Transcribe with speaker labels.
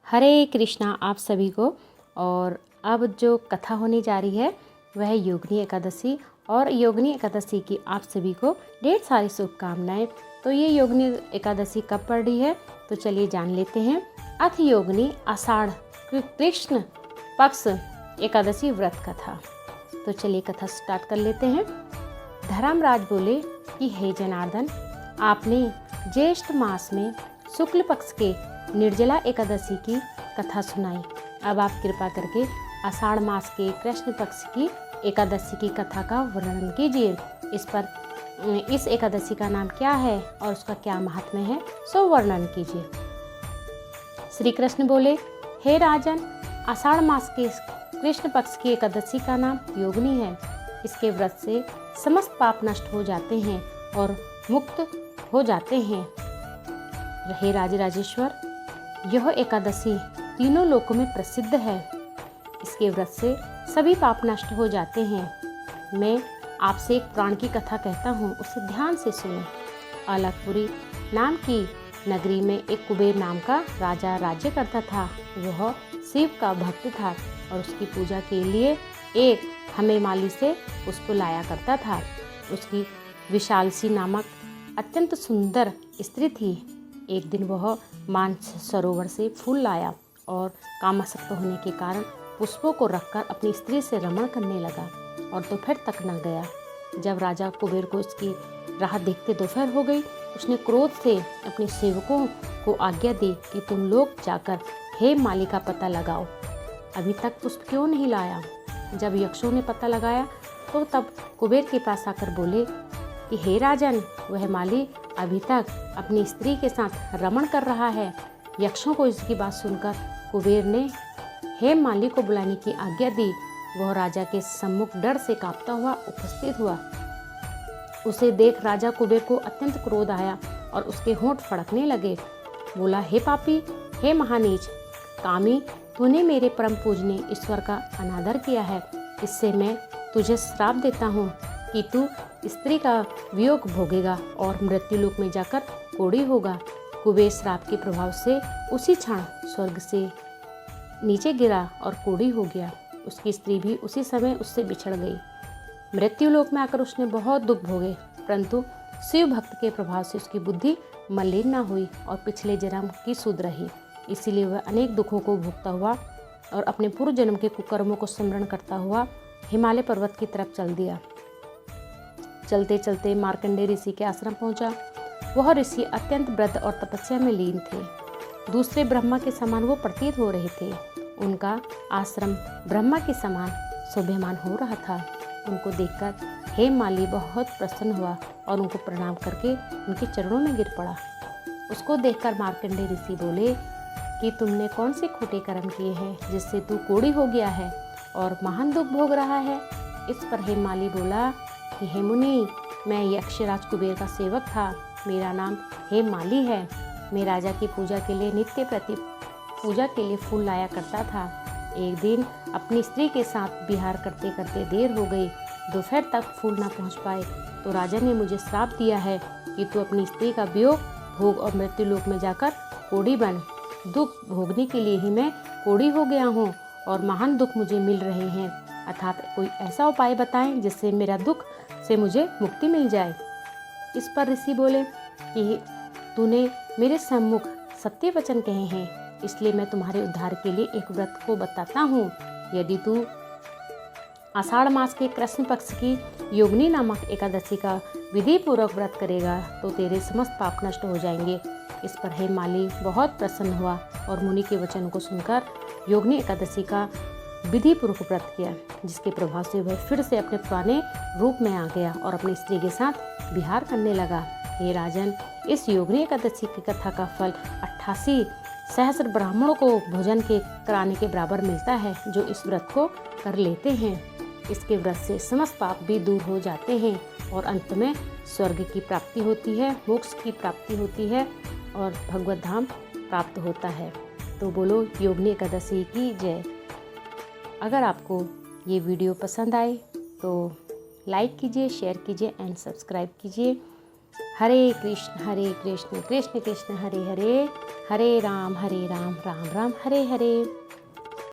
Speaker 1: हरे कृष्णा आप सभी को। और अब जो कथा होने जा रही है वह है योगिनी एकादशी। और योगिनी एकादशी की आप सभी को ढेर सारी शुभकामनाएं। तो ये योगिनी एकादशी कब पड़ रही है तो चलिए जान लेते हैं। अथ योगिनी आषाढ़ कृष्ण पक्ष एकादशी व्रत कथा। तो चलिए कथा स्टार्ट कर लेते हैं। धर्मराज बोले कि हे जनार्दन, आपने ज्येष्ठ मास में शुक्ल पक्ष के निर्जला एकादशी की कथा सुनाई। अब आप कृपा करके आषाढ़ मास के कृष्ण पक्ष की एकादशी की कथा का वर्णन कीजिए। इस एकादशी का नाम क्या है और उसका क्या महात्म्य है, सो वर्णन कीजिए। श्री कृष्ण बोले, हे राजन, आषाढ़ मास के कृष्ण पक्ष की एकादशी का नाम योगिनी है। इसके व्रत से समस्त पाप नष्ट हो जाते हैं और मुक्त हो जाते हैं। हे राजराजेश्वर, यह एकादशी तीनों लोकों में प्रसिद्ध है। इसके व्रत से सभी पाप नष्ट हो जाते हैं। मैं आपसे एक पुराण की कथा कहता हूँ, उसे ध्यान से सुनो। अलकपुरी नाम की नगरी में एक कुबेर नाम का राजा राज्य करता था। वह शिव का भक्त था और उसकी पूजा के लिए एक हेमामाली से पुष्प लाया करता था। उसकी विशालसी नामक अत्यंत सुंदर स्त्री थी। एक दिन वह मानस सरोवर से फूल लाया और कामासक्त होने के कारण पुष्पों को रखकर अपनी स्त्री से रमण करने लगा और दोपहर तक न गया। जब राजा कुबेर को इसकी राह देखते दोपहर हो गई, उसने क्रोध से अपने सेवकों को आज्ञा दी कि तुम लोग जाकर हेममाली का पता लगाओ, अभी तक पुष्प क्यों नहीं लाया। जब यक्षों ने पता लगाया तो तब कुबेर के पास आकर बोले कि हे राजन, वह माली अभी तक अपनी स्त्री के साथ रमण कर रहा है। यक्षों को इसकी बात सुनकर कुबेर ने हेममाली को बुलाने की आज्ञा दी। वह राजा के सम्मुख डर से कांपता हुआ उपस्थित हुआ। उसे देख राजा कुबेर को अत्यंत क्रोध आया और उसके होंठ फड़कने लगे। बोला, हे पापी, हे महानीच, कामी, तूने मेरे परम पूजनीय ईश्वर का अनादर किया है। इससे मैं तुझे श्राप देता हूँ कि तू स्त्री का वियोग भोगेगा और मृत्युलोक में जाकर कोढ़ी होगा। कुबेर श्राप के प्रभाव से उसी क्षण स्वर्ग से नीचे गिरा और कोढ़ी हो गया। उसकी स्त्री भी उसी समय उससे बिछड़ गई। मृत्युलोक में आकर उसने बहुत दुख भोगे, परंतु शिव भक्त के प्रभाव से उसकी बुद्धि मलिन न हुई और पिछले जन्म की सुध रही। इसीलिए वह अनेक दुखों को भोगता हुआ और अपने पूर्व जन्म के कुकर्मों को स्मरण करता हुआ हिमालय पर्वत की तरफ चल दिया। चलते चलते मार्कंडेय ऋषि के आश्रम पहुंचा। वह ऋषि अत्यंत वृद्ध और तपस्या में लीन थे। दूसरे ब्रह्मा के समान वो प्रतीत हो रहे थे। उनका आश्रम ब्रह्मा के समान शोभ्यमान हो रहा था। उनको देखकर हेममाली बहुत प्रसन्न हुआ और उनको प्रणाम करके उनके चरणों में गिर पड़ा। उसको देखकर मार्कंडेय ऋषि बोले कि तुमने कौन से खोटे कर्म किए हैं जिससे तू कोढ़ी हो गया है और महान दुख भोग रहा है। इस पर हेममाली बोला कि हे मुनि, मैं यक्षराज कुबेर का सेवक था। मेरा नाम हेममाली है। मैं राजा की पूजा के लिए नित्य प्रति पूजा के लिए फूल लाया करता था। एक दिन अपनी स्त्री के साथ विहार करते करते देर हो गई। दोपहर तक फूल न पहुंच पाए तो राजा ने मुझे श्राप दिया है कि तू अपनी स्त्री का वियोग भोग और मृत्युलोक में जाकर कोढ़ी बन। दुख भोगने के लिए ही मैं कोढ़ी हो गया हूँ और महान दुख मुझे मिल रहे हैं। अर्थात कोई ऐसा उपाय बताएं जिससे मेरा दुख से मुझे मुक्ति मिल जाए। इस पर ऋषि बोले कि तूने मेरे सम्मुख सत्य वचन कहे हैं, इसलिए मैं तुम्हारे उद्धार के लिए एक व्रत को बताता हूँ। यदि तू आषाढ़ मास के कृष्ण पक्ष की योगिनी नामक एकादशी का विधि पूर्वक व्रत करेगा तो तेरे समस्त पाप नष्ट हो जाएंगे। इस पर हेममाली बहुत प्रसन्न हुआ और मुनि के वचन को सुनकर योगिनी एकादशी का विधि पूर्वक व्रत किया, जिसके प्रभाव से वह फिर से अपने पुराने रूप में आ गया और अपनी स्त्री के साथ विहार करने लगा। हे राजन, इस योगिनी एकादशी की कथा का फल 88 सहस्त्र ब्राह्मणों को भोजन के कराने के बराबर मिलता है जो इस व्रत को कर लेते हैं। इसके व्रत से समस्त पाप भी दूर हो जाते हैं और अंत में स्वर्ग की प्राप्ति होती है, मोक्ष की प्राप्ति होती है और भगवत धाम प्राप्त होता है। तो बोलो योगिनी एकादशी की जय। अगर आपको ये वीडियो पसंद आए तो लाइक कीजिए, शेयर कीजिए एंड सब्सक्राइब कीजिए। हरे कृष्ण कृष्ण कृष्ण हरे हरे, हरे राम राम राम हरे हरे।